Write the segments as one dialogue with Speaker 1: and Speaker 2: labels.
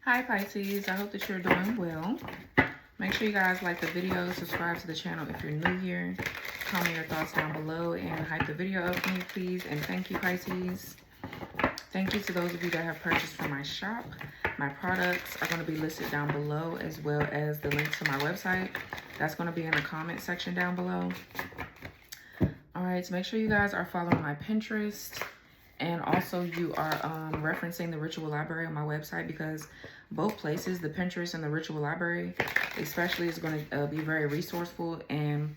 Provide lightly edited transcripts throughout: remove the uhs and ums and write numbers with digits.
Speaker 1: Hi Pisces, I hope that you're doing well. Make sure you guys like the video, subscribe to the channel if you're new here. Comment your thoughts down below and hype the video up for me, please. And thank you, Pisces. Thank you to those of you that have purchased from my shop. My products are going to be listed down below, as well as the link to my website. That's going to be in the comment section down below. All right, so make sure you guys are following my Pinterest. And also you are referencing the Ritual Library on my website, because both places, the Pinterest and the Ritual Library especially, is going to be very resourceful. And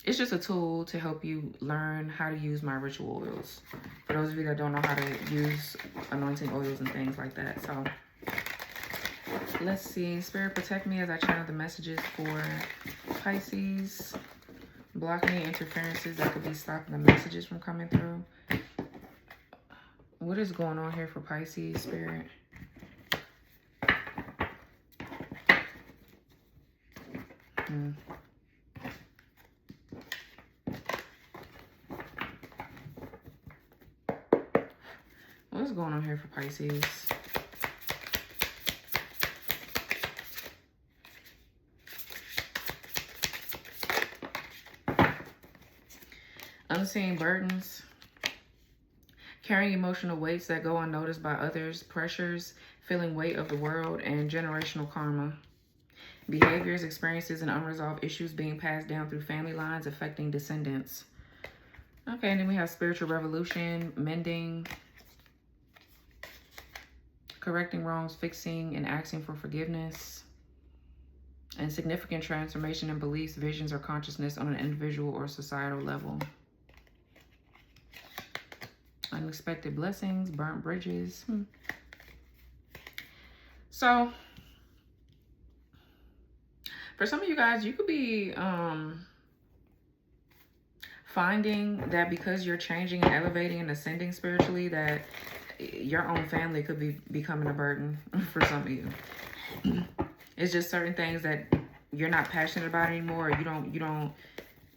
Speaker 1: it's just a tool to help you learn how to use my ritual oils. For those of you that don't know how to use anointing oils and things like that. So let's see. Spirit, protect me as I channel the messages for Pisces. Block any interferences that could be stopping the messages from coming through. What is going on here for Pisces, Spirit? What is going on here for Pisces? Unseen burdens. Carrying emotional weights that go unnoticed by others, pressures, feeling weight of the world, and generational karma. Behaviors, experiences, and unresolved issues being passed down through family lines affecting descendants. Okay, and then we have spiritual revolution, mending, correcting wrongs, fixing, and asking for forgiveness. And significant transformation in beliefs, visions, or consciousness on an individual or societal level. Unexpected blessings, burnt bridges. So, for some of you guys, you could be finding that because you're changing and elevating and ascending spiritually, that your own family could be becoming a burden for some of you. It's just certain things that you're not passionate about anymore.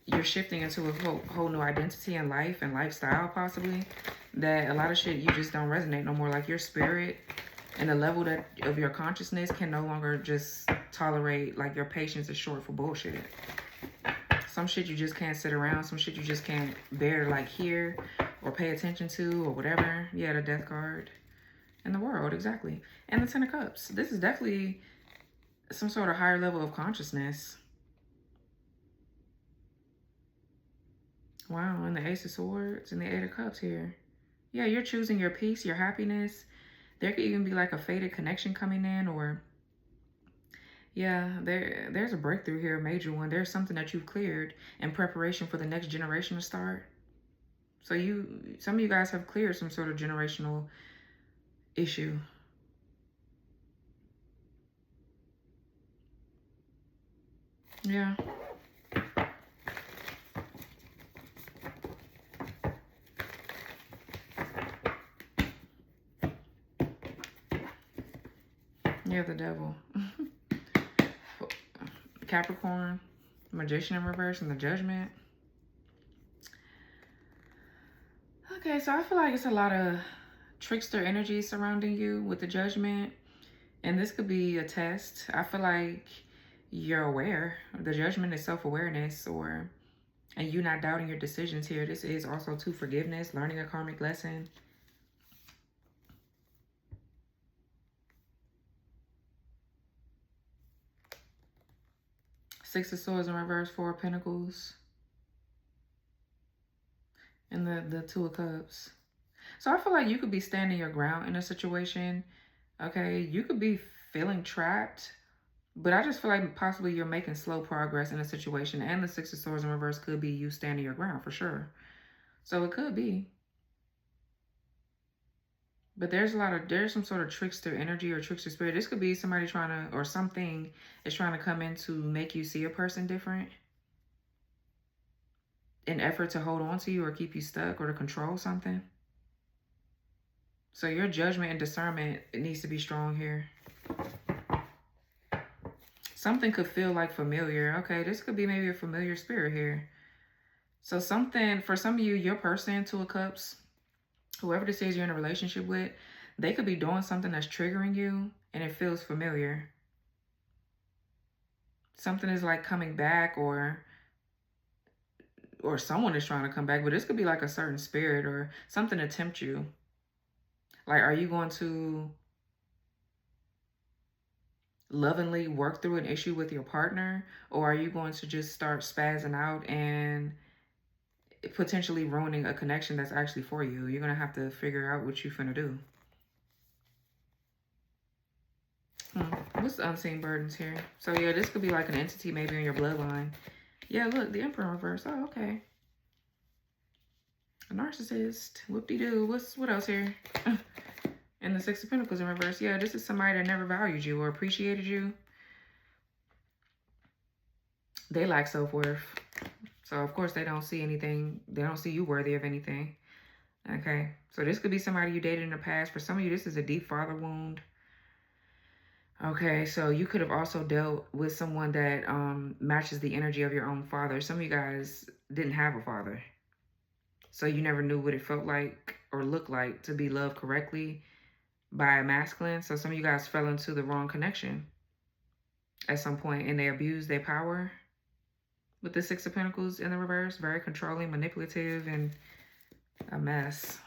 Speaker 1: You're shifting into a whole new identity in life and lifestyle, possibly, that a lot of shit you just don't resonate no more. Like your spirit and the level that of your consciousness can no longer just tolerate, like your patience is short for bullshit. Some shit you just can't sit around. Some shit you just can't bear to like hear or pay attention to or whatever. Yeah, the Death card. And the World, exactly. And the Ten of Cups. This is definitely some sort of higher level of consciousness. Wow, and the Ace of Swords and the Eight of Cups here. Yeah, you're choosing your peace, your happiness. There could even be like a fated connection coming in, or yeah, there's a breakthrough here, a major one. There's something that you've cleared in preparation for the next generation to start. So some of you guys have cleared some sort of generational issue. Yeah. Yeah, the Devil. Capricorn, Magician in reverse, and the Judgment. Okay, so I feel like it's a lot of trickster energy surrounding you with the Judgment. And this could be a test. I feel like you're aware. The Judgment is self-awareness, and you not doubting your decisions here. This is also to forgiveness, learning a karmic lesson. Six of Swords in reverse, Four of Pentacles. And the Two of Cups. So I feel like you could be standing your ground in a situation. Okay, you could be feeling trapped. But I just feel like possibly you're making slow progress in a situation. And the Six of Swords in reverse could be you standing your ground for sure. So it could be. But there's some sort of trickster energy or trickster spirit. This could be somebody trying to, or something is trying to come in to make you see a person different. In effort to hold on to you or keep you stuck or to control something. So your judgment and discernment, it needs to be strong here. Something could feel like familiar. Okay, this could be maybe a familiar spirit here. So something, for some of you, your person, Two of Cups, whoever this is you're in a relationship with, They could be doing something that's triggering you and it feels familiar. Something is like coming back, or someone is trying to come back, but this could be like a certain spirit or something to tempt you. Like, are you going to lovingly work through an issue with your partner, or are you going to just start spazzing out and potentially ruining a connection that's actually for you? You're going to have to figure out what you're finna do. What's the unseen burdens here? So yeah, this could be like an entity maybe in your bloodline. Yeah, look, the Emperor in reverse. Oh, okay. A narcissist. Whoop-de-doo. What else here? And the Six of Pentacles in reverse. Yeah, this is somebody that never valued you or appreciated you. They lack self-worth. So, of course, they don't see anything. They don't see you worthy of anything. Okay. So, this could be somebody you dated in the past. For some of you, this is a deep father wound. Okay. So, you could have also dealt with someone that matches the energy of your own father. Some of you guys didn't have a father. So, you never knew what it felt like or looked like to be loved correctly by a masculine. So, some of you guys fell into the wrong connection at some point, and they abused their power. With the Six of Pentacles in the reverse, very controlling, manipulative, and a mess.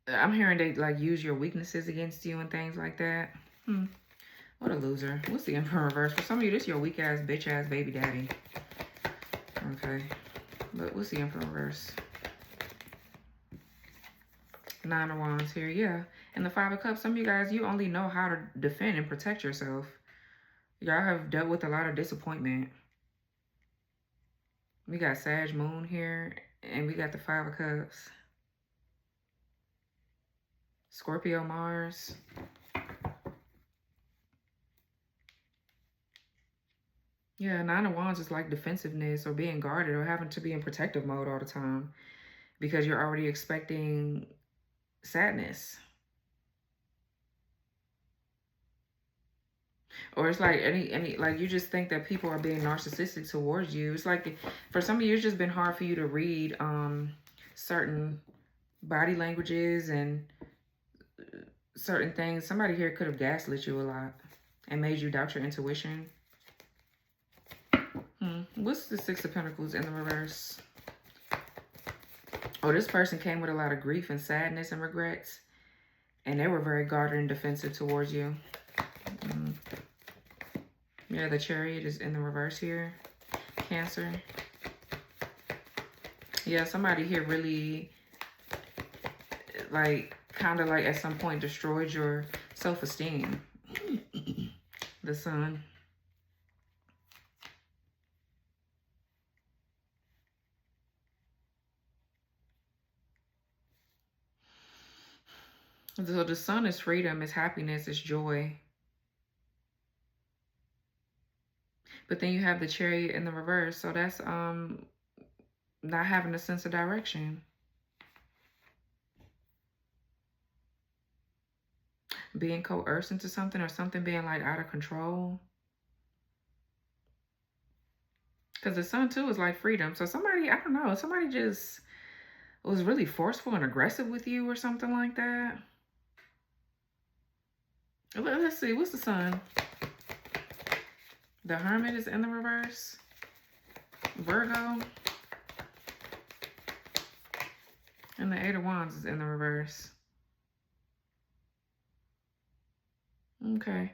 Speaker 1: I'm hearing they like use your weaknesses against you and things like that. What a loser. What's the Emperor in reverse? For some of you, this is your weak ass, bitch ass baby daddy. Okay. But what's the Emperor in reverse? Nine of Wands here, yeah. And the Five of Cups, some of you guys, you only know how to defend and protect yourself. Y'all have dealt with a lot of disappointment. We got Sag Moon here, and we got the Five of Cups. Scorpio Mars. Yeah, Nine of Wands is like defensiveness or being guarded or having to be in protective mode all the time because you're already expecting sadness. Or it's like any like you just think that people are being narcissistic towards you. It's like for some of you, it's just been hard for you to read certain body languages and certain things. Somebody here could have gaslit you a lot and made you doubt your intuition. What's the Six of Pentacles in the reverse? Oh, this person came with a lot of grief and sadness and regrets, and they were very guarded and defensive towards you. Yeah, the Chariot is in the reverse here. Cancer. Yeah, somebody here really, like, kind of like at some point destroyed your self-esteem. The Sun. So the Sun is freedom, is happiness, is joy. But then you have the Chariot in the reverse. So that's not having a sense of direction. Being coerced into something, or something being like out of control. Because the Sun too is like freedom. So somebody, I don't know, somebody just was really forceful and aggressive with you or something like that. Let's see, what's the Sun? The Hermit is in the reverse. Virgo. And the Eight of Wands is in the reverse. Okay.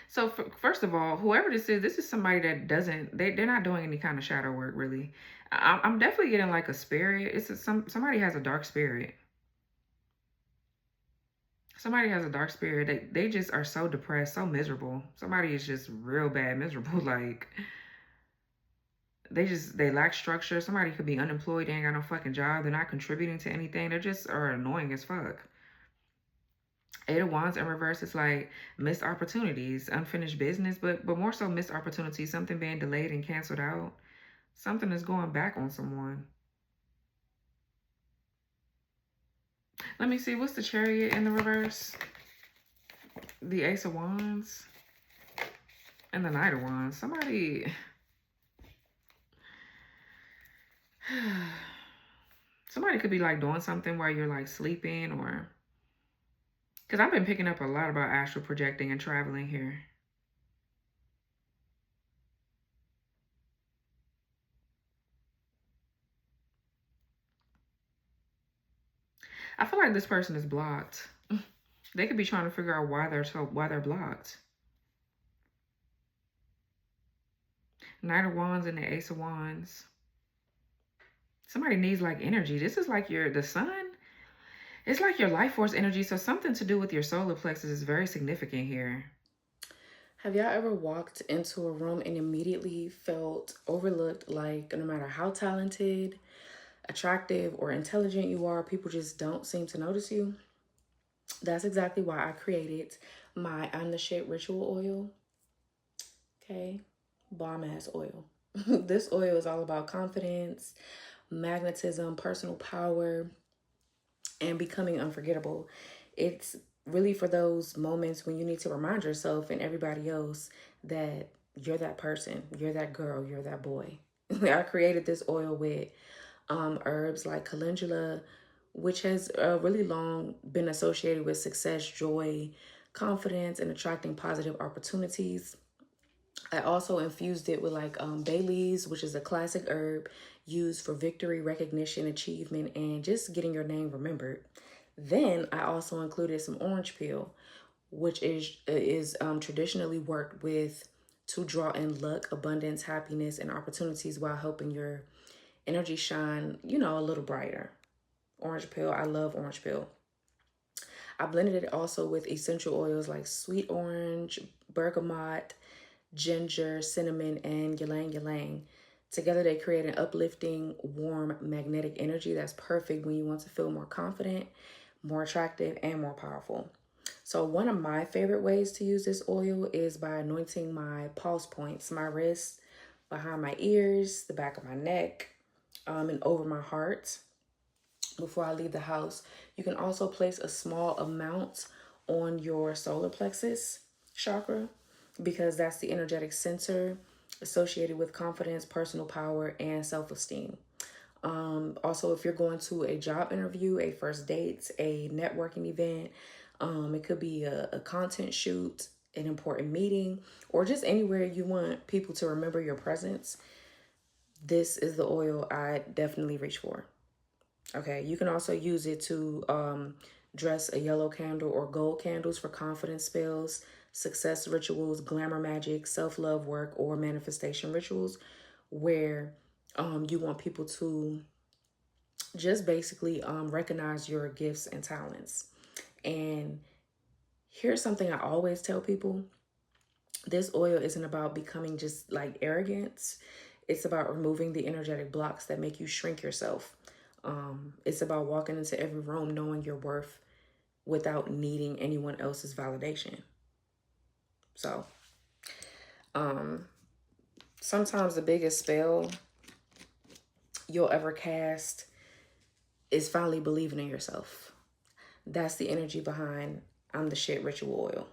Speaker 1: So first of all, whoever this is somebody that doesn't, they're not doing any kind of shadow work, really. I'm definitely getting like a spirit. Somebody has a dark spirit. Somebody has a dark spirit. They just are so depressed, so miserable. Somebody is just real bad miserable. Like, they lack structure. Somebody could be unemployed. They ain't got no fucking job. They're not contributing to anything. They just are annoying as fuck. Eight of Wands in reverse is like missed opportunities, unfinished business, but more so missed opportunities, something being delayed and canceled out. Something is going back on someone. Let me see, what's the Chariot in the reverse? The Ace of Wands. And the Knight of Wands. Somebody could be like doing something while you're like sleeping, or because I've been picking up a lot about astral projecting and traveling here. I feel like this person is blocked. They could be trying to figure out why they're blocked. Knight of Wands and the Ace of Wands. Somebody needs like energy. This is like the sun. It's like your life force energy. So something to do with your solar plexus is very significant here. Have y'all ever walked into a room and immediately felt overlooked? Like no matter how talented, attractive, or intelligent you are, people just don't seem to notice you. That's exactly why I created my I'm the Shit ritual oil. Okay, bomb ass oil. This oil is all about confidence, magnetism, personal power, and becoming unforgettable. It's really for those moments when you need to remind yourself and everybody else that you're that person, you're that girl, you're that boy. I created this oil with herbs like calendula, which has really long been associated with success, joy, confidence, and attracting positive opportunities. I also infused it with like bay leaves, which is a classic herb used for victory, recognition, achievement, and just getting your name remembered. Then I also included some orange peel, which is traditionally worked with to draw in luck, abundance, happiness, and opportunities while helping your energy shine, a little brighter. Orange peel, I love orange peel. I blended it also with essential oils like sweet orange, bergamot, ginger, cinnamon, and ylang ylang. Together, they create an uplifting, warm, magnetic energy that's perfect when you want to feel more confident, more attractive, and more powerful. So one of my favorite ways to use this oil is by anointing my pulse points, my wrists, behind my ears, the back of my neck, and over my heart before I leave the house. You can also place a small amount on your solar plexus chakra because that's the energetic center associated with confidence, personal power, and self-esteem. Also, if you're going to a job interview, a first date, a networking event, it could be a content shoot, an important meeting, or just anywhere you want people to remember your presence, this is the oil I definitely reach for. Okay, you can also use it to dress a yellow candle or gold candles for confidence spells, success rituals, glamour magic, self-love work, or manifestation rituals where you want people to just basically recognize your gifts and talents. And here's something I always tell people. This oil isn't about becoming just like arrogance. It's about removing the energetic blocks that make you shrink yourself. It's about walking into every room knowing your worth without needing anyone else's validation. So, sometimes the biggest spell you'll ever cast is finally believing in yourself. That's the energy behind I'm the Shit ritual oil.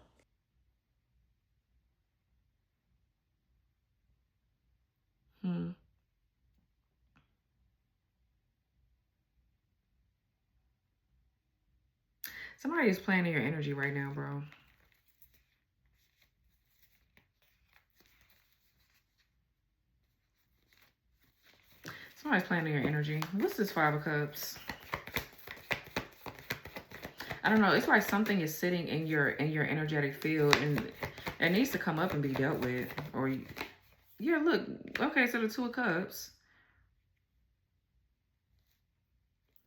Speaker 1: Somebody is playing in your energy right now, bro. Somebody's playing in your energy. What's this Five of Cups? I don't know. It's like something is sitting in your energetic field and it needs to come up and be dealt with. Or, yeah, look. Okay, so the Two of Cups.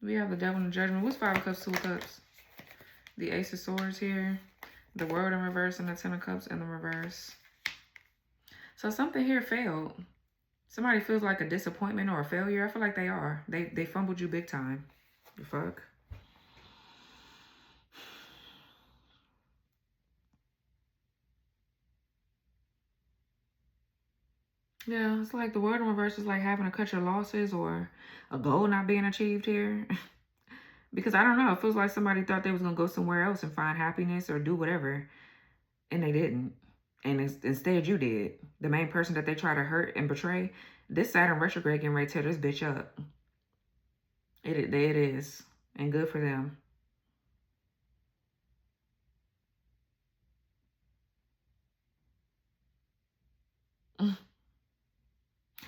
Speaker 1: We have the Devil and the Judgment. What's Five of Cups, Two of Cups? The Ace of Swords here. The World in reverse and the Ten of Cups in the reverse. So something here failed. Somebody feels like a disappointment or a failure. I feel like they are. They fumbled you big time. The fuck? Yeah, it's like the World in reverse is like having to cut your losses or a goal not being achieved here. Because I don't know. It feels like somebody thought they was going to go somewhere else and find happiness or do whatever. And they didn't. And instead you did. The main person that they try to hurt and betray. This Saturn retrograde getting ready to tear this bitch up. It is. And good for them.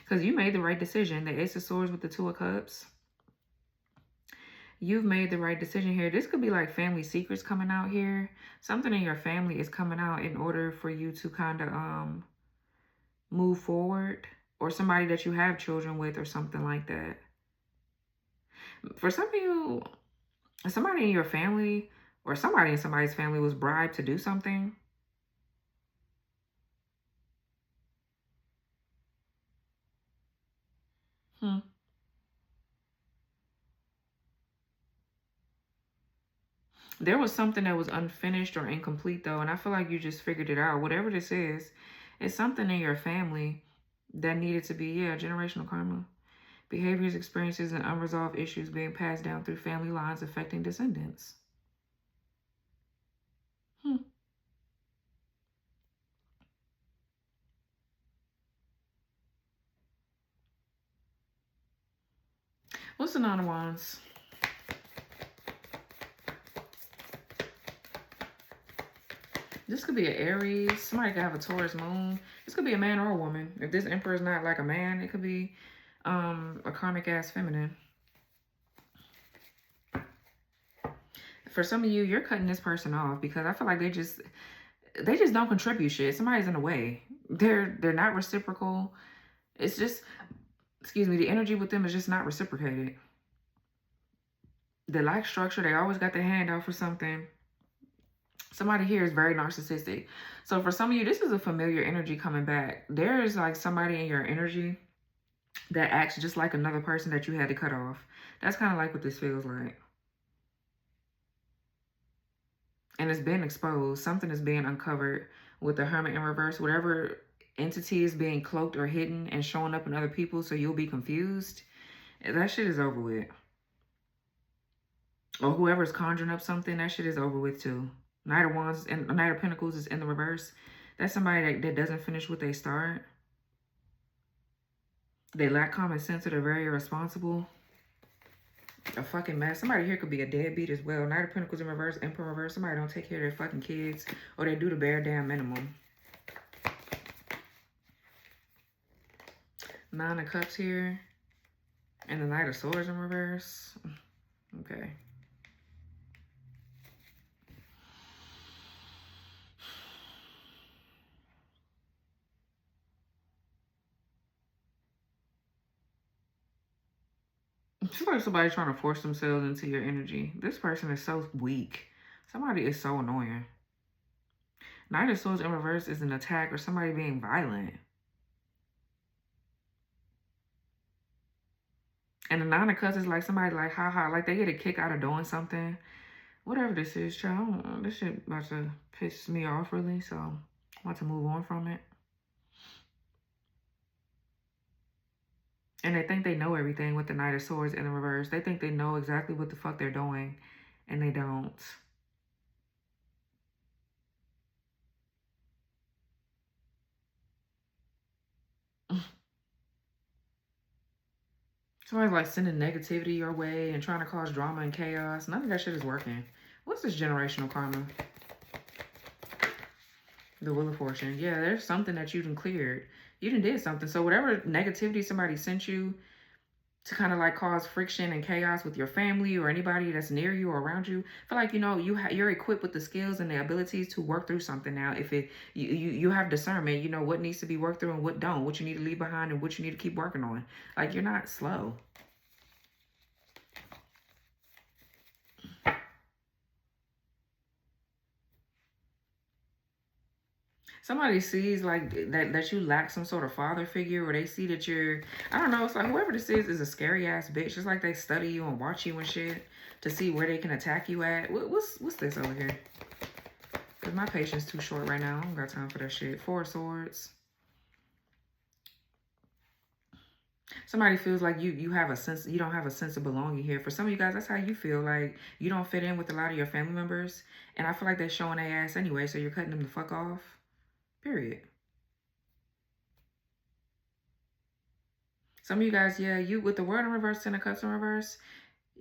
Speaker 1: Because you made the right decision. The Ace of Swords with the Two of Cups. You've made the right decision here. This could be like family secrets coming out here. Something in your family is coming out in order for you to kind of move forward. Or somebody that you have children with or something like that. For some of you, somebody in your family or somebody in somebody's family was bribed to do something. There was something that was unfinished or incomplete though, and I feel like you just figured it out. Whatever this is, it's something in your family that needed to be, yeah, generational karma. Behaviors, experiences, and unresolved issues being passed down through family lines affecting descendants. What's the Nine of Wands? This could be an Aries. Somebody could have a Taurus moon. This could be a man or a woman. If this Emperor is not like a man, it could be a karmic ass feminine. For some of you, you're cutting this person off because I feel like they just don't contribute shit. Somebody's in the way. They're not reciprocal. It's just, excuse me, the energy with them is just not reciprocated. They lack structure. They always got their hand out for something. Somebody here is very narcissistic. So for some of you, this is a familiar energy coming back. There is like somebody in your energy that acts just like another person that you had to cut off. That's kind of like what this feels like. And it's been exposed. Something is being uncovered with the Hermit in reverse. Whatever entity is being cloaked or hidden and showing up in other people so you'll be confused, that shit is over with. Or whoever's conjuring up something, that shit is over with too. Knight of Wands and Knight of Pentacles is in the reverse. That's somebody that doesn't finish what they start. They lack common sense or they're very irresponsible. A fucking mess. Somebody here could be a deadbeat as well. Knight of Pentacles in reverse, Emperor in reverse. Somebody don't take care of their fucking kids or they do the bare damn minimum. Nine of Cups here. And the Knight of Swords in reverse. Okay. It's like somebody trying to force themselves into your energy. This person is so weak. Somebody is so annoying. Knight of Swords in reverse is an attack or somebody being violent. And the Nine of Cups is like somebody like, haha, like they get a kick out of doing something. Whatever this is, child. This shit about to piss me off, really. So, I'm about to move on from it. And they think they know everything with the Knight of Swords in the reverse. They think they know exactly what the fuck they're doing. And they don't. Somebody's like sending negativity your way and trying to cause drama and chaos. None of that shit is working. What's this generational karma? The Wheel of Fortune. Yeah, there's something that you done cleared. You done did something. So whatever negativity somebody sent you to kind of like cause friction and chaos with your family or anybody that's near you or around you, I feel like, you know, you're equipped with the skills and the abilities to work through something now. If you have discernment, you know what needs to be worked through and what don't, what you need to leave behind and what you need to keep working on. Like, you're not slow. Somebody sees like that you lack some sort of father figure, or they see that you're, I don't know, it's like whoever this is a scary ass bitch. It's like they study you and watch you and shit to see where they can attack you at. What's this over here? Because my patience too short right now. I don't got time for that shit. Four of Swords. Somebody feels like you have a sense, you don't have a sense of belonging here. For some of you guys, that's how you feel. Like you don't fit in with a lot of your family members. And I feel like they're showing their ass anyway, so you're cutting them the fuck off. Period. Some of you guys, yeah, you with the World in reverse, Ten of Cups in reverse,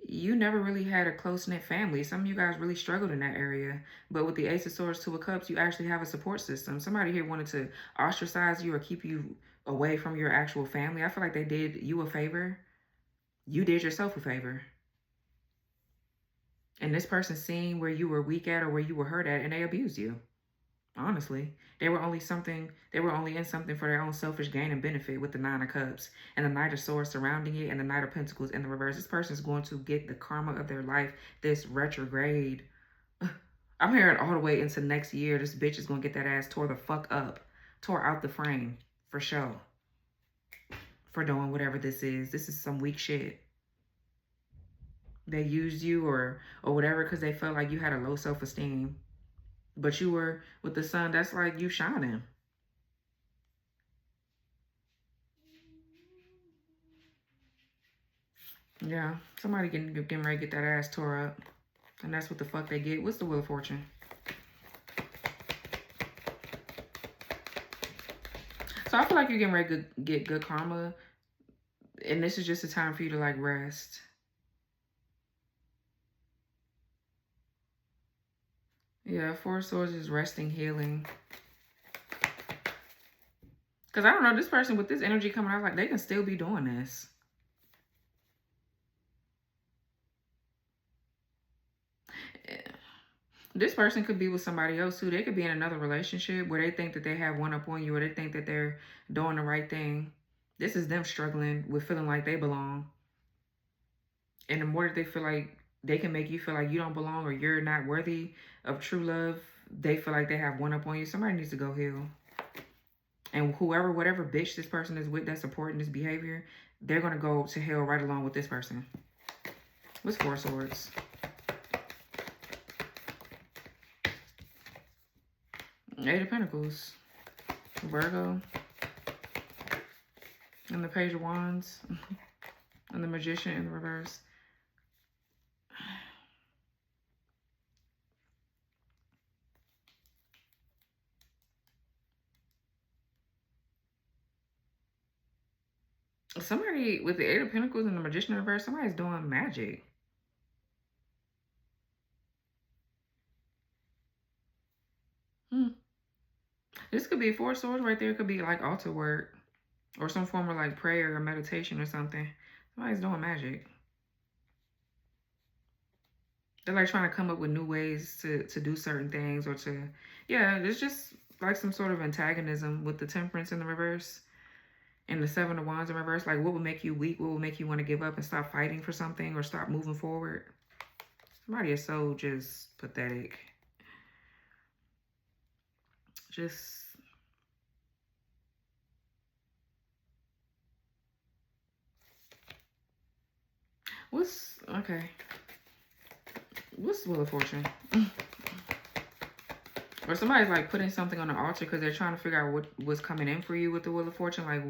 Speaker 1: you never really had a close-knit family. Some of you guys really struggled in that area. But with the Ace of Swords, Two of Cups, you actually have a support system. Somebody here wanted to ostracize you or keep you away from your actual family. I feel like they did you a favor. You did yourself a favor. And this person seen where you were weak at or where you were hurt at, and they abused you. Honestly, they were only in something for their own selfish gain and benefit with the Nine of Cups and the Knight of Swords surrounding it and the Knight of Pentacles in the reverse. This person is going to get the karma of their life, this retrograde. I'm hearing all the way into next year, this bitch is going to get that ass tore the fuck up. Tore out the frame, for sure. For doing whatever this is. This is some weak shit. They used you or whatever because they felt like you had a low self-esteem. But you were with the sun, that's like you shining. Yeah, somebody getting ready to get that ass tore up. And that's what the fuck they get. What's the Wheel of Fortune? So I feel like you're getting ready to get good karma. And this is just a time for you to like rest. Yeah, Four of Swords is resting, healing. Because I don't know, this person with this energy coming out, like they can still be doing this. This person could be with somebody else too. They could be in another relationship where they think that they have one up on you or they think that they're doing the right thing. This is them struggling with feeling like they belong. And the more that they feel like they can make you feel like you don't belong or you're not worthy of true love, they feel like they have one up on you. Somebody needs to go heal. And whatever bitch this person is with that's supporting this behavior, they're going to go to hell right along with this person. What's Four Swords? Eight of Pentacles. Virgo. And the Page of Wands. And the Magician in the reverse. Somebody with the Eight of Pentacles and the Magician in reverse, somebody's doing magic. This could be Four Swords right there. It could be like altar work or some form of like prayer or meditation or something. Somebody's doing magic. They're like trying to come up with new ways to do certain things or to, yeah, there's just like some sort of antagonism with the Temperance in the reverse and the Seven of Wands in reverse. Like what would make you weak? What would make you want to give up and stop fighting for something or stop moving forward? Somebody is so just pathetic. Just... okay. What's the Wheel of Fortune? Or somebody's like putting something on the altar because they're trying to figure out what's coming in for you with the Wheel of Fortune. Like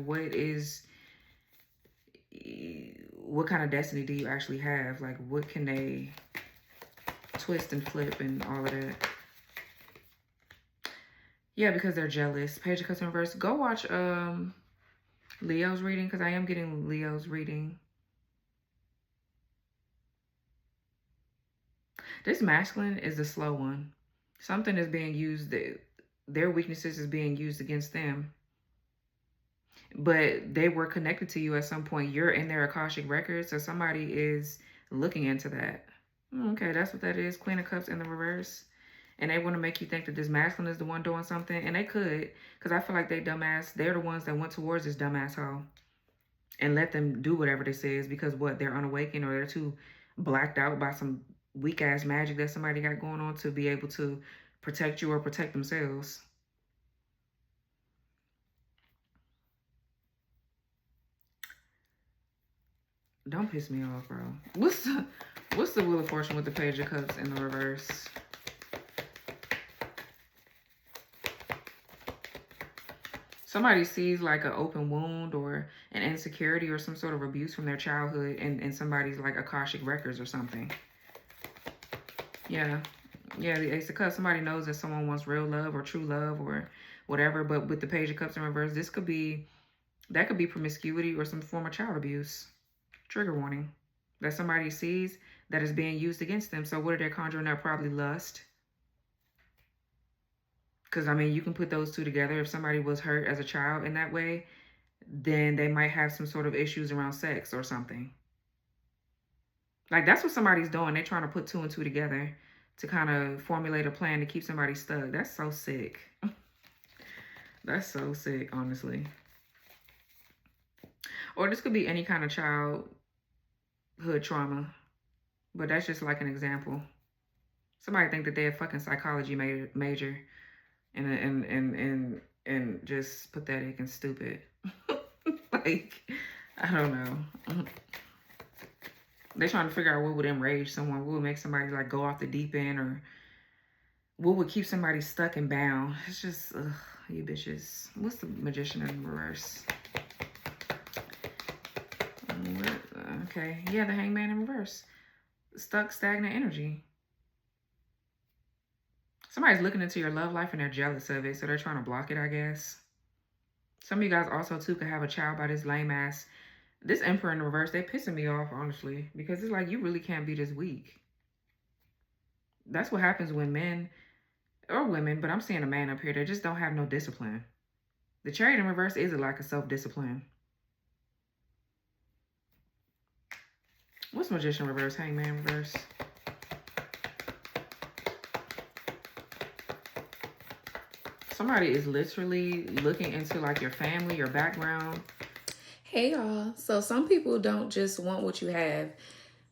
Speaker 1: what kind of destiny do you actually have? Like what can they twist and flip and all of that? Yeah, because they're jealous. Page of Cups in reverse. Go watch Leo's reading because I am getting Leo's reading. This masculine is the slow one. Something is being used, their weaknesses is being used against them. But they were connected to you at some point. You're in their Akashic records, so somebody is looking into that. Okay, that's what that is. Queen of Cups in the reverse. And they want to make you think that this masculine is the one doing something. And they could, because I feel like they're the ones that went towards this dumbass hoe. And let them do whatever they say is because what? They're unawakened or they're too blacked out by some weak ass magic that somebody got going on to be able to protect you or protect themselves. Don't piss me off, bro. What's the Wheel of Fortune with the Page of Cups in the reverse? Somebody sees like an open wound or an insecurity or some sort of abuse from their childhood in somebody's like Akashic records or something. Yeah. Yeah, the Ace of Cups. Somebody knows that someone wants real love or true love or whatever. But with the Page of Cups in reverse, that could be promiscuity or some form of child abuse. Trigger warning. That somebody sees that is being used against them. So what are they conjuring up? Probably lust. Because, I mean, you can put those two together. If somebody was hurt as a child in that way, then they might have some sort of issues around sex or something. Like, that's what somebody's doing. They're trying to put two and two together to kind of formulate a plan to keep somebody stuck. That's so sick. That's so sick, honestly. Or this could be any kind of childhood trauma. But that's just like an example. Somebody think that they're a fucking psychology major. And just pathetic and stupid. Like, I don't know. They're trying to figure out what would enrage someone, what would make somebody like go off the deep end, or what would keep somebody stuck and bound. It's just, ugh, you bitches. What's the Magician in reverse? Okay, yeah, the Hangman in reverse. Stuck, stagnant energy. Somebody's looking into your love life and they're jealous of it, so they're trying to block it, I guess. Some of you guys also, too, could have a child by this lame ass. This Emperor in reverse, they pissing me off, honestly. Because it's like, you really can't be this weak. That's what happens when men, or women, but I'm seeing a man up here, they just don't have no discipline. The Chariot in reverse is a lack of self-discipline. What's Magician reverse? Hangman reverse. Somebody is literally looking into like your family, your background. Hey y'all. So some people don't just want what you have.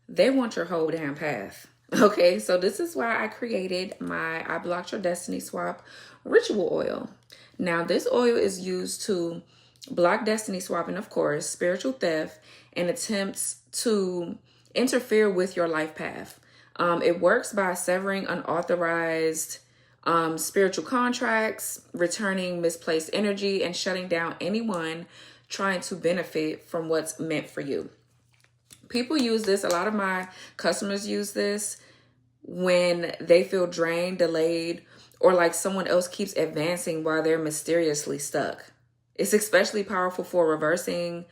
Speaker 1: They want your whole damn path. Okay, so this is why I created my I Blocked Your Destiny Swap ritual oil. Now this oil is used to block destiny swapping, of course, spiritual theft, and attempts to interfere with your life path. It works by severing unauthorized spiritual contracts, returning misplaced energy, and shutting down anyone trying to benefit from what's meant for you. People use this. A lot of my customers use this when they feel drained, delayed, or like someone else keeps advancing while they're mysteriously stuck. It's especially powerful for reversing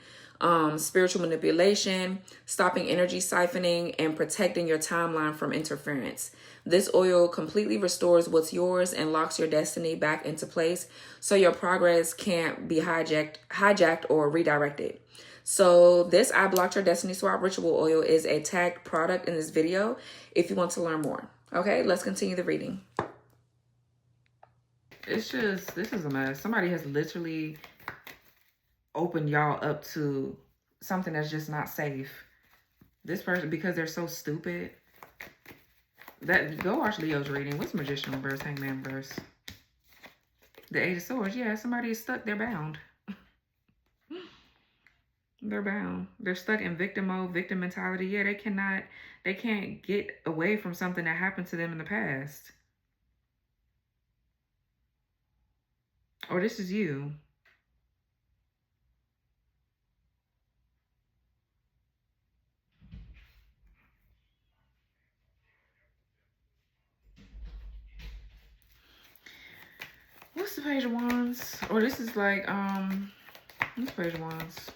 Speaker 1: spiritual manipulation, stopping energy siphoning, and protecting your timeline from interference. This oil completely restores what's yours and locks your destiny back into place so your progress can't be hijacked or redirected. So this I Blocked Your Destiny Swap ritual oil is a tagged product in this video if you want to learn more. Okay, let's continue the reading. It's just, this is a mess. Somebody has literally opened y'all up to something that's just not safe. This person, because they're so stupid. Go watch Leo's reading. What's Magician reverse, Hangman reverse? The Eight of Swords. Yeah, somebody is stuck. They're bound. They're bound. They're stuck in victim mode, victim mentality. Yeah, they can't get away from something that happened to them in the past. Or this is you. What's the Page of Wands? Or this is like, what's Page of Wands?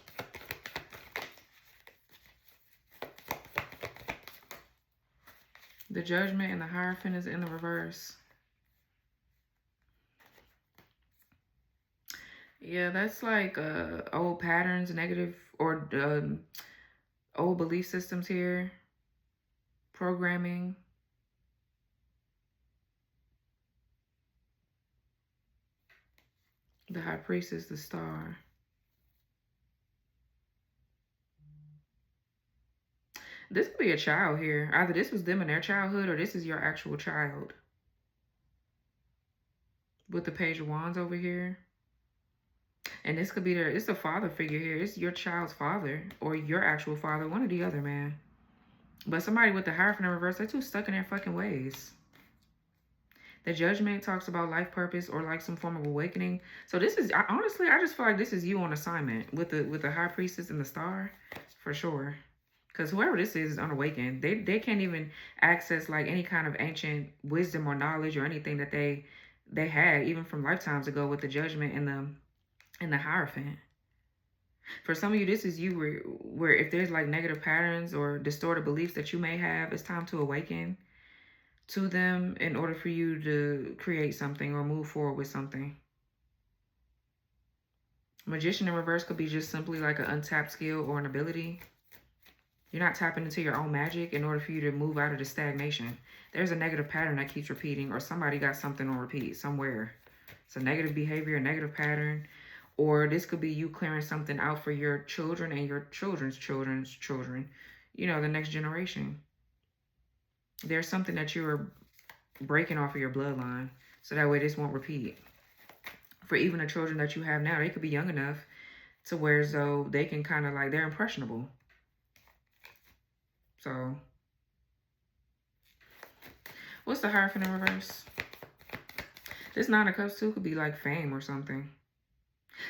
Speaker 1: The Judgment and the Hierophant is in the reverse. Yeah, that's like old patterns, negative, or old belief systems here. Programming. The High Priestess, the Star. This could be a child here. Either this was them in their childhood or this is your actual child. With the Page of Wands over here. And this could be it's the father figure here. It's your child's father or your actual father. One or the other, man. But somebody with the Hierophant in reverse, they're too stuck in their fucking ways. The Judgment talks about life purpose or like some form of awakening. So this is, honestly, I just feel like this is you on assignment with the High Priestess and the Star. For sure. Because whoever this is unawakened. They can't even access like any kind of ancient wisdom or knowledge or anything that they had even from lifetimes ago with the Judgment and the Hierophant. For some of you, this is you where if there's like negative patterns or distorted beliefs that you may have, it's time to awaken to them in order for you to create something or move forward with something. Magician in reverse could be just simply like an untapped skill or an ability. You're not tapping into your own magic in order for you to move out of the stagnation. There's a negative pattern that keeps repeating, or somebody got something on repeat somewhere. It's a negative behavior, a negative pattern. Or this could be you clearing something out for your children and your children's children's children. You know, the next generation. There's something that you're breaking off of your bloodline. So that way this won't repeat. For even the children that you have now, they could be young enough to where as though they can kind of like, they're impressionable. So, what's the Hierophant in reverse? This Nine of Cups too could be like fame or something.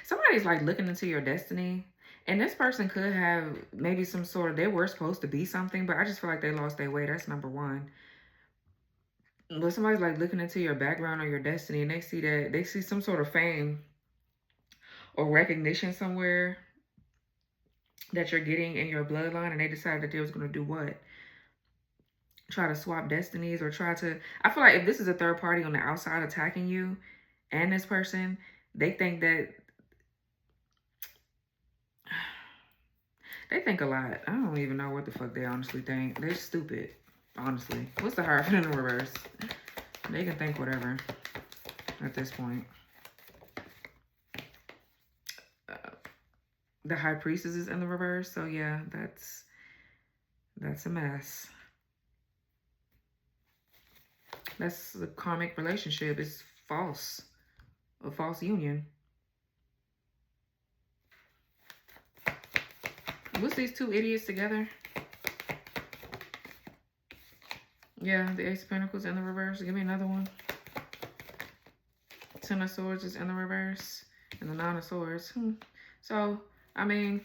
Speaker 1: Somebody's like looking into your destiny. And this person could have maybe some sort of, they were supposed to be something, but I just feel like they lost their way. That's number one. But somebody's like looking into your background or your destiny, and they see that, they see some sort of fame or recognition somewhere that you're getting in your bloodline, and they decided that they was going to do what? Try to swap destinies or try to, I feel like if this is a third party on the outside attacking you and this person, they think that, they think a lot. I don't even know what the fuck they honestly think. They're stupid, honestly. What's the Hierophant in the reverse? They can think whatever at this point. The High Priestess is in the reverse. So yeah, that's a mess. That's a karmic relationship. It's false. A false union. What's these two idiots together? Yeah, the Ace of Pentacles in the reverse. Give me another one. Ten of Swords is in the reverse. And the Nine of Swords. So, I mean,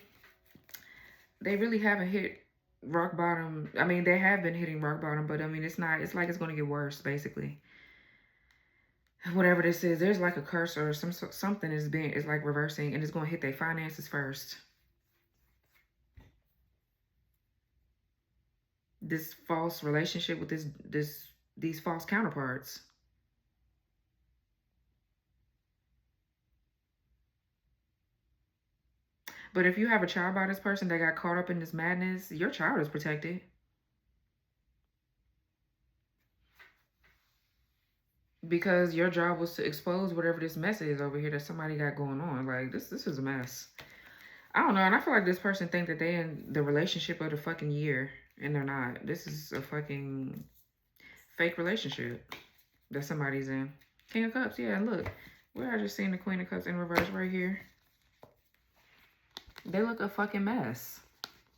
Speaker 1: they really haven't hit rock bottom. I mean, they have been hitting rock bottom, but I mean, it's not, it's like it's going to get worse, basically. Whatever this is, there's like a curse or something is like reversing, and it's going to hit their finances first. This false relationship with these false counterparts. But if you have a child by this person that got caught up in this madness, your child is protected. Because your job was to expose whatever this mess is over here that somebody got going on. Like, this is a mess. I don't know. And I feel like this person think that they in the relationship of the fucking year. And they're not. This is a fucking fake relationship that somebody's in. King of Cups. Yeah, look. Where I just seen the Queen of Cups in reverse right here. They look a fucking mess.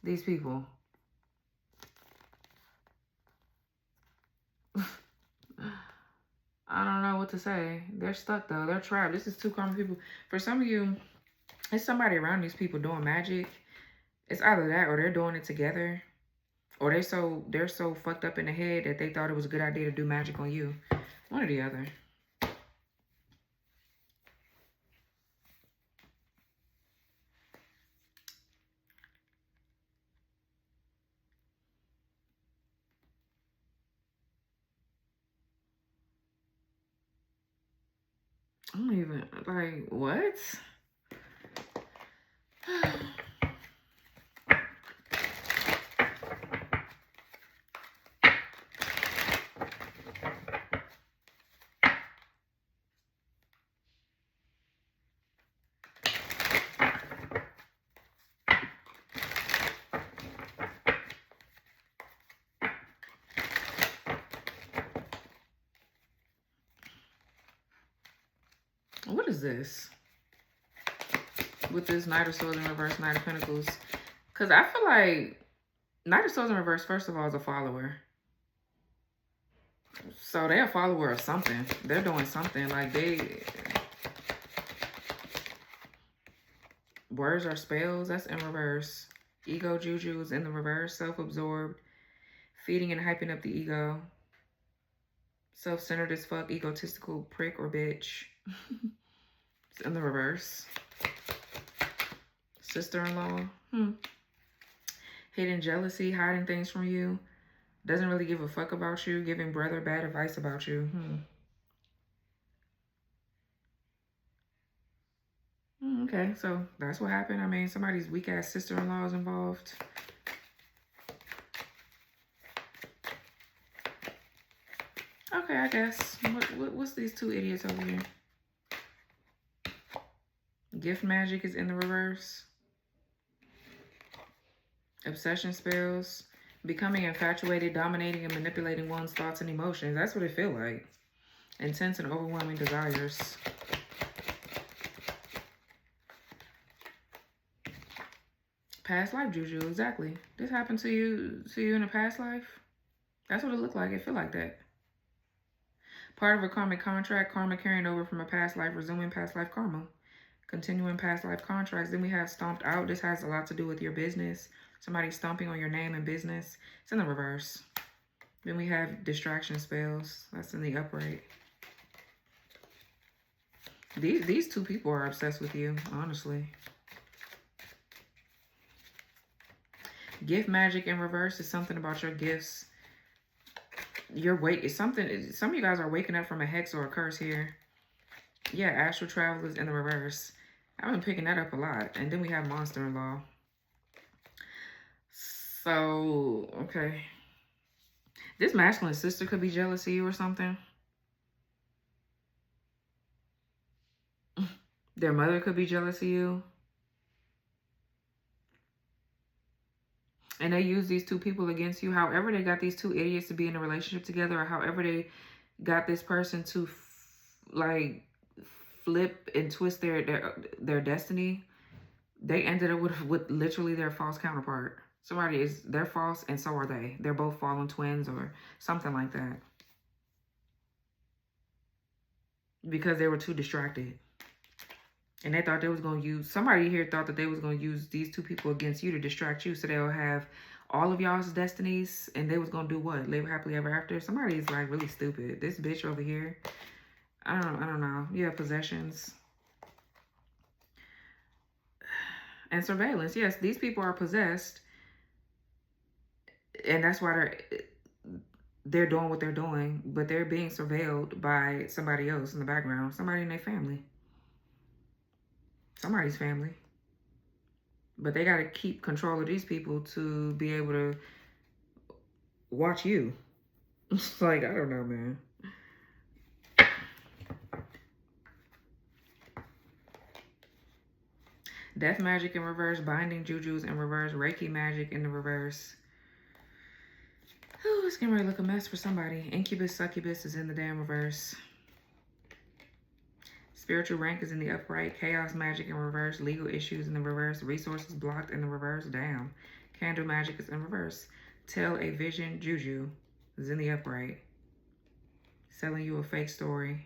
Speaker 1: These people. I don't know what to say. They're stuck though. They're trapped. This is two common people. For some of you, it's somebody around these people doing magic. It's either that or they're doing it together. Or they're so fucked up in the head that they thought it was a good idea to do magic on you. One or the other. I don't even, like, what? What is this? With this Knight of Swords in reverse, Knight of Pentacles. Because I feel like Knight of Swords in reverse, first of all, is a follower. So they're a follower of something. They're doing something. Like words are spells. That's in reverse. Ego juju is in the reverse. Self-absorbed. Feeding and hyping up the ego. Self-centered as fuck, egotistical prick or bitch. It's in the reverse. Sister-in-law. Hidden jealousy, hiding things from you. Doesn't really give a fuck about you. Giving brother bad advice about you. Okay, so that's what happened. I mean, somebody's weak-ass sister-in-law is involved. Okay, I guess. What's these two idiots over here? Gift magic is in the reverse. Obsession spells. Becoming infatuated, dominating, and manipulating one's thoughts and emotions. That's what it feels like. Intense and overwhelming desires. Past life juju, exactly. This happened to you in a past life? That's what it looked like. It feel like that. Part of a karmic contract, karma carrying over from a past life, resuming past life karma. Continuing past life contracts. Then we have stomped out. This has a lot to do with your business. Somebody stomping on your name and business. It's in the reverse. Then we have distraction spells. That's in the upright. These two people are obsessed with you, honestly. Gift magic in reverse is something about your gifts. Your weight is something. Some of you guys are waking up from a hex or a curse here. Yeah, astral travelers in the reverse. I've been picking that up a lot. And then we have monster-in-law. So, okay. This masculine sister could be jealous of you or something. Their mother could be jealous of you. And they use these two people against you. However they got these two idiots to be in a relationship together, or however they got this person to like flip and twist their destiny, they ended up with literally their false counterpart. They're false and so are they. They're both fallen twins or something like that. Because they were too distracted. And they thought they was going to use, somebody here thought that they was going to use these two people against you to distract you. So they'll have all of y'all's destinies and they was going to do what? Live happily ever after? Somebody's like really stupid. This bitch over here. I don't know. Yeah, possessions. And surveillance. Yes, these people are possessed. And that's why they're doing what they're doing. But they're being surveilled by somebody else in the background. Somebody in their family. Somebody's family. But they got to keep control of these people to be able to watch you. It's like, I don't know, man. Death magic in reverse. Binding jujus in reverse. Reiki magic in the reverse. Oh, it's getting ready to look a mess for somebody. Incubus, succubus is in the damn reverse. Spiritual rank is in the upright. Chaos magic in reverse. Legal issues in the reverse. Resources blocked in the reverse. Damn. Candle magic is in reverse. Tell a vision juju is in the upright. Selling you a fake story.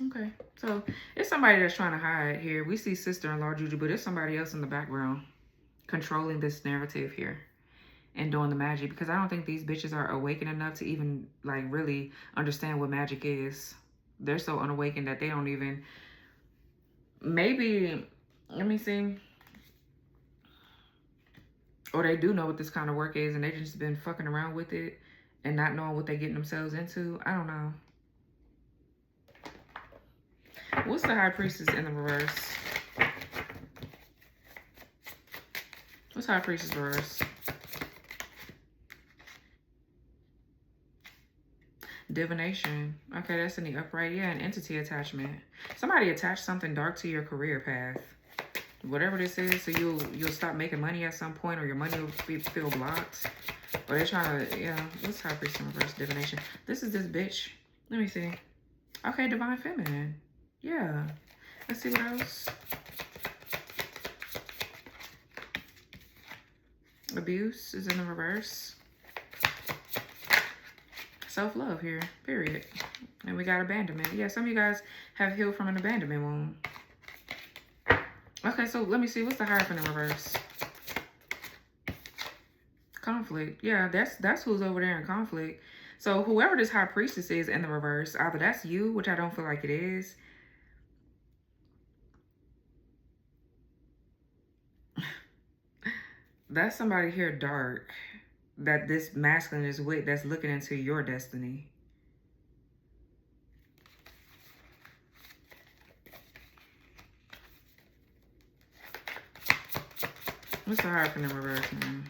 Speaker 1: Okay. So it's somebody that's trying to hide here. We see sister-in-law juju, but there's somebody else in the background controlling this narrative here. And doing the magic, because I don't think these bitches are awakened enough to even like really understand what magic is. They're so unawakened that they don't even, maybe, let me see, or they do know what this kind of work is and they just been fucking around with it and not knowing what they're getting themselves into. I don't know. What's the High Priestess in the reverse? What's High Priestess reverse? Divination. Okay, that's in the upright. Yeah, an entity attachment. Somebody attached something dark to your career path. Whatever this is, so you'll stop making money at some point, or your money will feel blocked. Or they're trying to, yeah. What's High Priestess in reverse? Divination. This is this bitch. Let me see. Okay, Divine Feminine. Yeah. Let's see what else. Abuse is in the reverse. Self-love here, period. And we got abandonment. Yeah, some of you guys have healed from an abandonment wound. Okay, so let me see. What's the Hierophant in reverse? Conflict. Yeah, that's who's over there in conflict. So whoever this high priestess is in the reverse, either that's you, which I don't feel like it is. That's somebody here dark that this masculine is with, that's looking into your destiny. What's the heart in the reverse, man?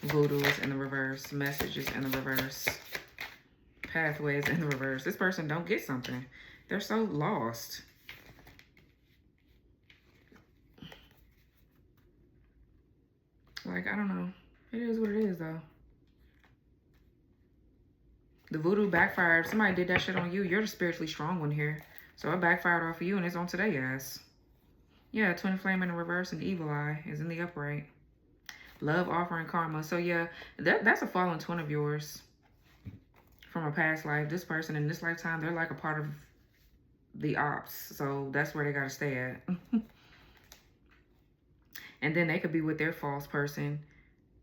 Speaker 1: Voodoo is in the reverse. Messages in the reverse. Pathways in the reverse. This person don't get something. They're so lost. Like, I don't know. It is what it is, though. The voodoo backfired. Somebody did that shit on you. You're the spiritually strong one here. So it backfired off of you and it's on today, ass. Yeah, twin flame in the reverse and evil eye is in the upright. Love, offering, karma. So yeah, that's a fallen twin of yours from a past life. This person in this lifetime, they're like a part of the ops. So that's where they got to stay at. And then they could be with their false person.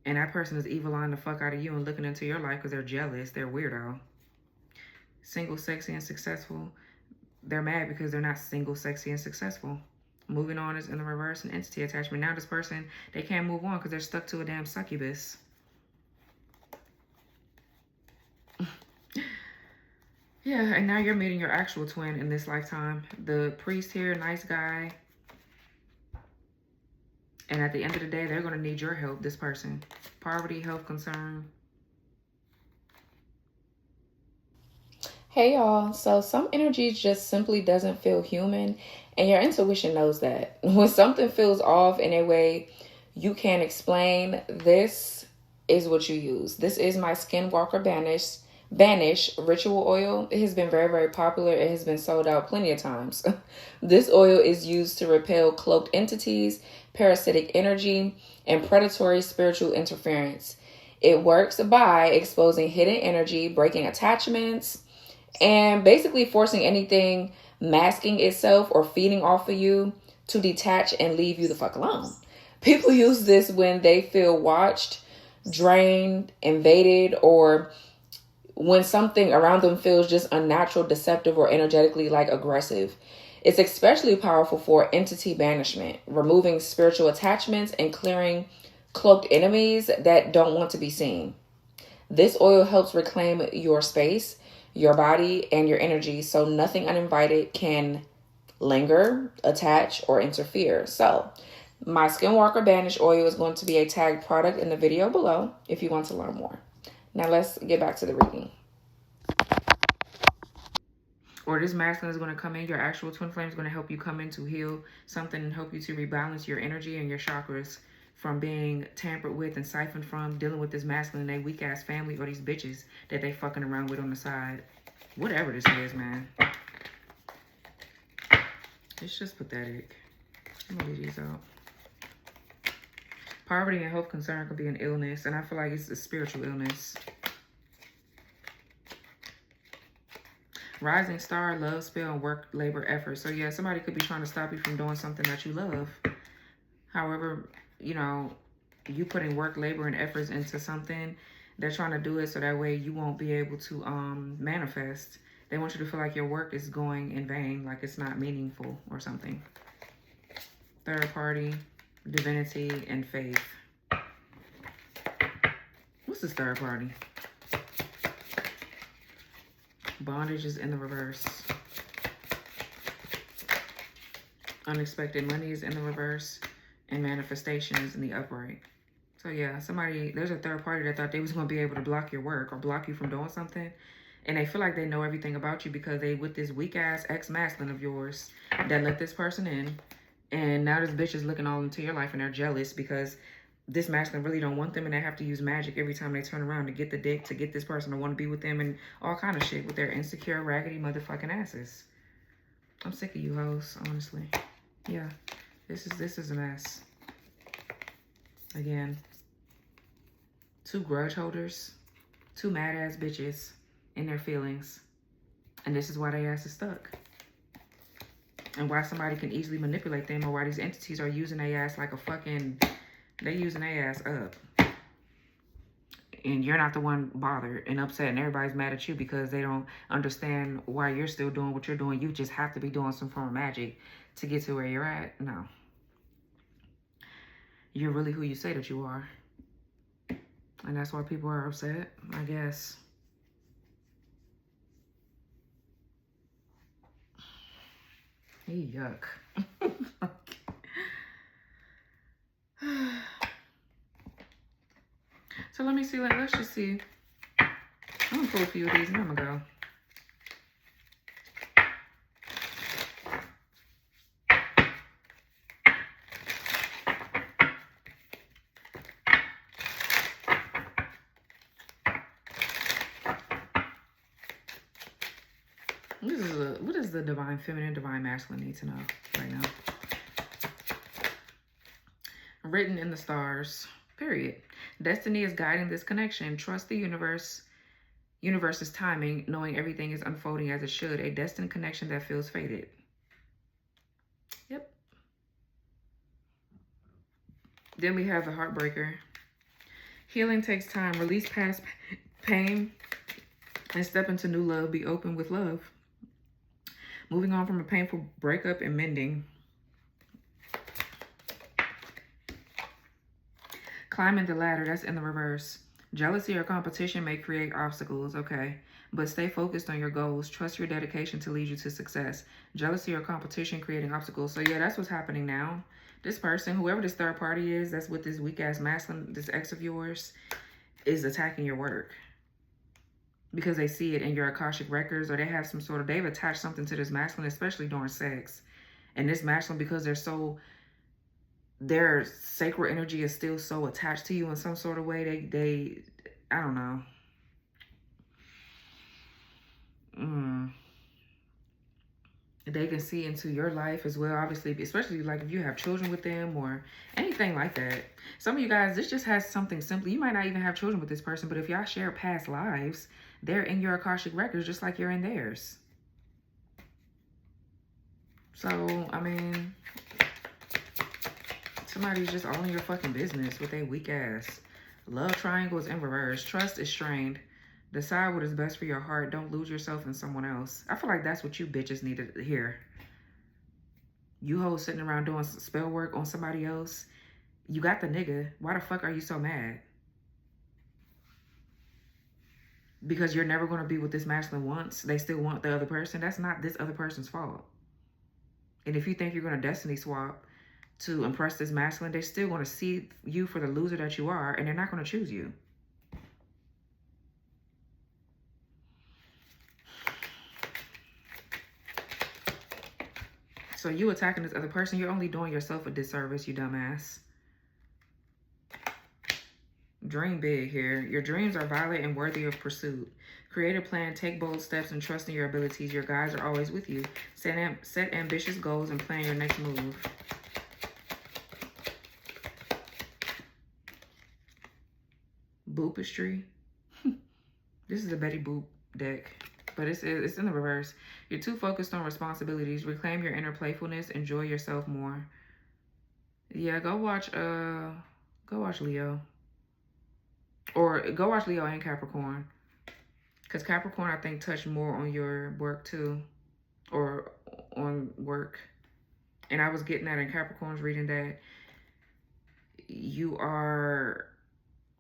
Speaker 1: And that person is evil eyeing the fuck out of you and looking into your life because they're jealous. They're weirdo. Single, sexy, and successful. They're mad because they're not single, sexy, and successful. Moving on is in the reverse and entity attachment. Now this person, they can't move on because they're stuck to a damn succubus. Yeah, and now you're meeting your actual twin in this lifetime. The priest here, nice guy. And at the end of the day, they're going to need your help, this person. Poverty, health concern. Hey, y'all. So some energy just simply doesn't feel human. And your intuition knows that. When something feels off in a way you can't explain, this is what you use. This is my Skinwalker Banish ritual oil. It has been very, very popular. It has been sold out plenty of times. This oil is used to repel cloaked entities, parasitic energy, and predatory spiritual interference. It works by exposing hidden energy, breaking attachments, and basically forcing anything masking itself or feeding off of you to detach and leave you the fuck alone. People use this when they feel watched, drained, invaded, or when something around them feels just unnatural, deceptive, or energetically like aggressive. It's especially powerful for entity banishment, removing spiritual attachments and clearing cloaked enemies that don't want to be seen. This oil helps reclaim your space, your body, and your energy so nothing uninvited can linger, attach, or interfere. So my Skinwalker Banish oil is going to be a tagged product in the video below if you want to learn more. Now let's get back to the reading. Or this masculine is going to come in. Your actual twin flame is going to help you come in to heal something and help you to rebalance your energy and your chakras from being tampered with and siphoned from, dealing with this masculine and a weak ass family or these bitches that they fucking around with on the side. Whatever this is, man. It's just pathetic. I'm gonna leave these out. Poverty and health concern could be an illness, and I feel like it's a spiritual illness. Rising star, love spell, and work, labor, effort. So yeah, somebody could be trying to stop you from doing something that you love. However, you know, you putting work, labor, and efforts into something, they're trying to do it so that way you won't be able to manifest. They want you to feel like your work is going in vain, like it's not meaningful or something. Third party, divinity, and faith. What's this third party? Bondage is in the reverse. Unexpected money is in the reverse. And manifestation is in the upright. So yeah, there's a third party that thought they was going to be able to block your work or block you from doing something. And they feel like they know everything about you because they with this weak ass ex-masculine of yours that let this person in. And now this bitch is looking all into your life and they're jealous because this masculine really don't want them and they have to use magic every time they turn around to get the dick, to get this person to want to be with them and all kind of shit with their insecure, raggedy motherfucking asses. I'm sick of you hoes, honestly. Yeah, this is a mess. Again, two grudge holders, two mad ass bitches in their feelings. And this is why they ass is stuck. And why somebody can easily manipulate them, or why these entities are using their ass like a fucking, they using their ass up. and you're not the one bothered and upset, and everybody's mad at you because they don't understand why you're still doing what you're doing. You just have to be doing some form of magic to get to where you're at. No. You're really who you say that you are. And that's why people are upset, I guess. Yuck. So let me see, let's just see. I'm gonna pull a few of these and I'm gonna go. What does the divine feminine, divine masculine need to know right now? Written in the stars, period. Destiny is guiding this connection. Trust the universe's timing, knowing everything is unfolding as it should. A destined connection that feels fated. Yep. Then we have the heartbreaker. Healing takes time. Release past pain and step into new love. Be open with love. Moving on from a painful breakup and mending. Climbing the ladder, that's in the reverse. Jealousy or competition may create obstacles, okay? But stay focused on your goals. Trust your dedication to lead you to success. Jealousy or competition creating obstacles. So yeah, that's what's happening now. This person, whoever this third party is, that's with this weak-ass masculine, this ex of yours, is attacking your work. Because they see it in your Akashic records, or they have some sort of, they've attached something to this masculine, especially during sex. And this masculine, because their sacred energy is still so attached to you in some sort of way, they I don't know. They can see into your life as well, obviously, especially like if you have children with them or anything like that. Some of you guys, this just has something simply. You might not even have children with this person, but if y'all share past lives, they're in your Akashic records just like you're in theirs. So, I mean, somebody's just owning your fucking business with a weak ass. Love triangles in reverse. Trust is strained. Decide what is best for your heart. Don't lose yourself in someone else. I feel like that's what you bitches need to hear. You hoes sitting around doing spell work on somebody else. You got the nigga. Why the fuck are you so mad? Because you're never going to be with this masculine once. They still want the other person. That's not this other person's fault. And if you think you're going to destiny swap to impress this masculine, they're still going to see you for the loser that you are, and they're not going to choose you. So you attacking this other person, you're only doing yourself a disservice, you dumbass. Dream big here. Your dreams are valid and worthy of pursuit. Create a plan, take bold steps, and trust in your abilities. Your guides are always with you. Set ambitious goals and plan your next move. Boopistry. This is a Betty Boop deck, but it's in the reverse. You're too focused on responsibilities. Reclaim your inner playfulness. Enjoy yourself more. Yeah, go watch Leo. Or go watch Leo and Capricorn. Because Capricorn, I think, touched more on your work too. Or on work. And I was getting that in Capricorn's reading that you are,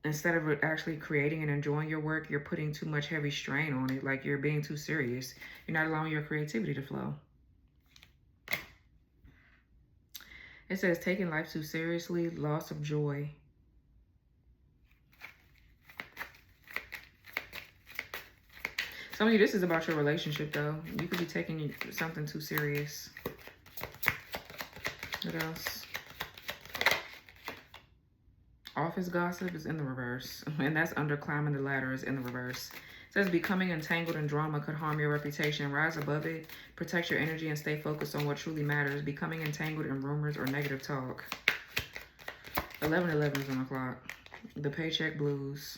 Speaker 1: instead of actually creating and enjoying your work, you're putting too much heavy strain on it. Like you're being too serious. You're not allowing your creativity to flow. It says taking life too seriously, loss of joy. Some of you, this is about your relationship though. You could be taking something too serious. What else? Office gossip is in the reverse. And that's under climbing the ladder is in the reverse. It says becoming entangled in drama could harm your reputation. Rise above it. Protect your energy and stay focused on what truly matters. Becoming entangled in rumors or negative talk. 11:11 is on the clock. The paycheck blues.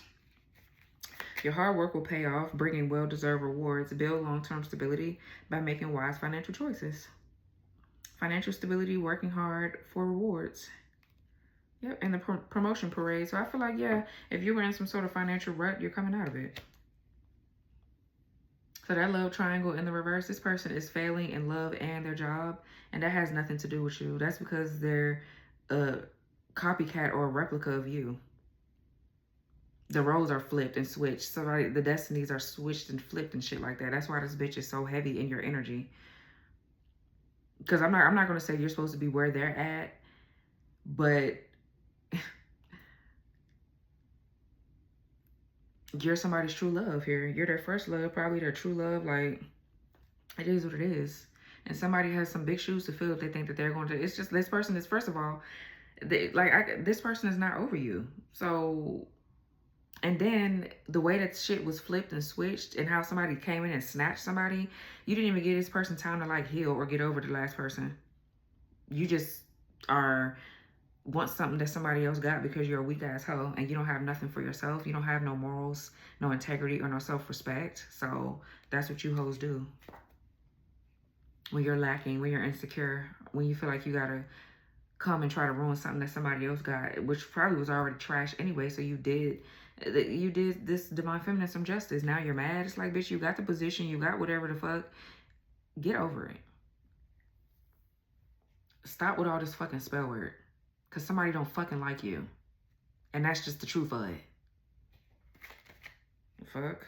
Speaker 1: Your hard work will pay off, bringing well-deserved rewards. Build long-term stability by making wise financial choices. Financial stability, working hard for rewards. Yep, and the promotion parade. So I feel like, yeah, if you were in some sort of financial rut, you're coming out of it. So that love triangle in the reverse, this person is failing in love and their job, and that has nothing to do with you. That's because they're a copycat or a replica of you. The roles are flipped and switched. So like, the destinies are switched and flipped and shit like that. That's why this bitch is so heavy in your energy. Because I'm not going to say you're supposed to be where they're at, but you're somebody's true love here. You're their first love, probably their true love. Like, it is what it is. And somebody has some big shoes to fill if they think that they're going to. It's just this person is, first of all, this person is not over you. So, and then the way that shit was flipped and switched and how somebody came in and snatched somebody, you didn't even give this person time to like heal or get over the last person. You just want something that somebody else got because you're a weak ass hoe and you don't have nothing for yourself. You don't have no morals, no integrity, or no self-respect. So that's what you hoes do. When you're lacking, when you're insecure, when you feel like you gotta come and try to ruin something that somebody else got, which probably was already trash anyway. So you did this divine feminine some justice. Now you're mad. It's like, bitch, you got the position, you got whatever the fuck. Get over it. Stop with all this fucking spell word. Because somebody don't fucking like you. And that's just the truth of it. Fuck.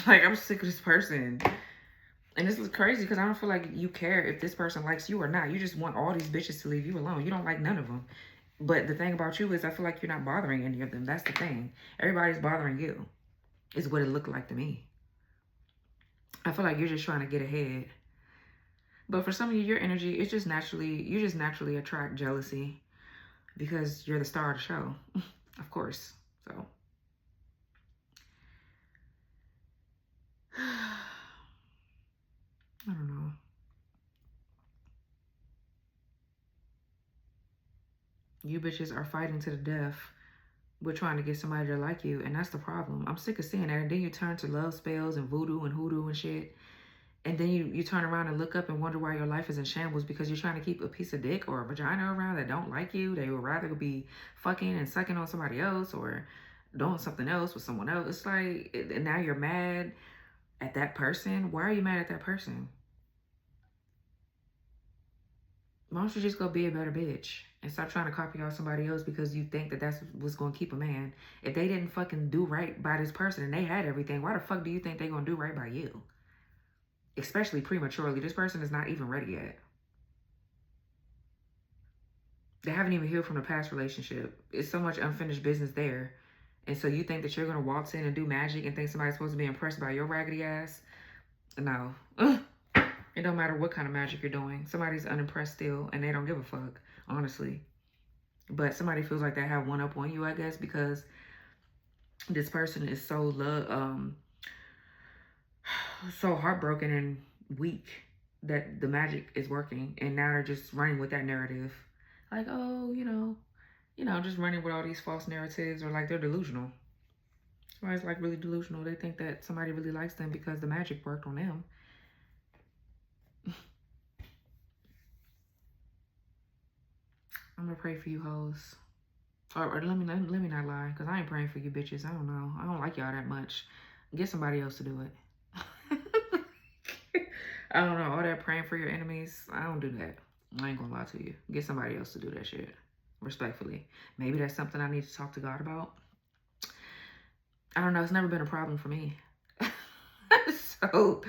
Speaker 1: Like, I'm sick of this person. And this is crazy because I don't feel like you care if this person likes you or not. You just want all these bitches to leave you alone. You don't like none of them. But the thing about you is I feel like you're not bothering any of them. That's the thing. Everybody's bothering you. Is what it looked like to me. I feel like you're just trying to get ahead. But for some of you, your energy, it's just you just naturally attract jealousy because you're the star of the show, of course. So, I don't know. You bitches are fighting to the death. We're trying to get somebody to like you, and that's the problem. I'm sick of seeing that. And then you turn to love spells and voodoo and hoodoo and shit. And then you turn around and look up and wonder why your life is in shambles because you're trying to keep a piece of dick or a vagina around that don't like you. They would rather be fucking and sucking on somebody else or doing something else with someone else. It's like, and now you're mad at that person. Why are you mad at that person? Why don't you just go be a better bitch and stop trying to copy out somebody else because you think that that's what's going to keep a man? If they didn't fucking do right by this person and they had everything, why the fuck do you think they're going to do right by you? Especially prematurely. This person is not even ready yet. They haven't even healed from the past relationship. It's so much unfinished business there. And so you think that you're going to waltz in and do magic and think somebody's supposed to be impressed by your raggedy ass? No. It don't matter what kind of magic you're doing. Somebody's unimpressed still and they don't give a fuck, honestly. But somebody feels like they have one up on you, I guess, because this person is so heartbroken and weak that the magic is working, and now they're just running with that narrative like, oh, just running with all these false narratives, or like they're delusional. Somebody's like really delusional. They think that somebody really likes them because the magic worked on them. I'm gonna pray for you hoes, or let me not lie, because I ain't praying for you bitches. I don't know, I don't like y'all that much. Get somebody else to do it. I don't know, all that praying for your enemies, I don't do that. I ain't gonna lie to you. Get somebody else to do that shit, respectfully. Maybe that's something I need to talk to God about. I don't know, it's never been a problem for me. So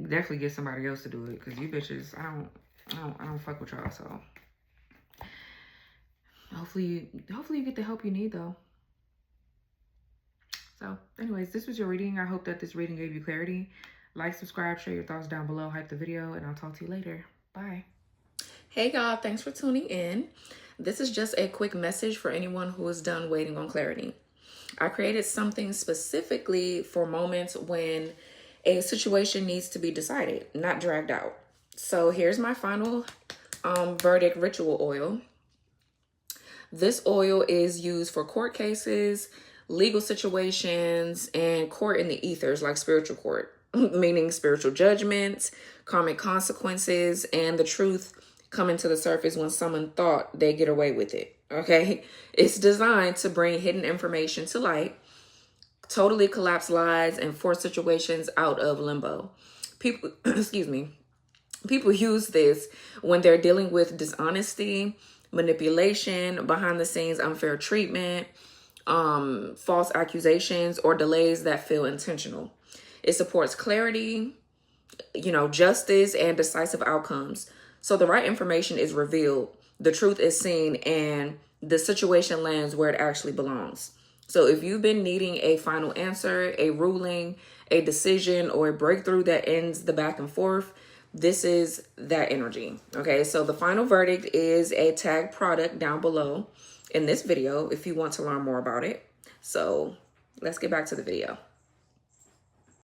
Speaker 1: definitely get somebody else to do it, because you bitches, I don't fuck with y'all. So hopefully you get the help you need, though. So anyways, this was your reading. I hope that this reading gave you clarity. Like, subscribe, share your thoughts down below, hype the video, and I'll talk to you later. Bye. Hey y'all, thanks for tuning in. This is just a quick message for anyone who is done waiting on clarity. I created something specifically for moments when a situation needs to be decided, not dragged out. So here's my final verdict ritual oil. This oil is used for court cases, legal situations, and court in the ethers, like spiritual court, meaning spiritual judgments, karmic consequences, and the truth coming to the surface when someone thought they get away with it. Okay, it's designed to bring hidden information to light, totally collapse lies, and force situations out of limbo. People, excuse me, people use this when they're dealing with dishonesty, manipulation, behind the scenes unfair treatment, false accusations, or delays that feel intentional. It supports clarity, justice, and decisive outcomes. So the right information is revealed, the truth is seen, and the situation lands where it actually belongs. So if you've been needing a final answer, a ruling, a decision, or a breakthrough that ends the back and forth, this is that energy. Okay, so the final verdict is a tag product down below in this video if you want to learn more about it. So let's get back to the video.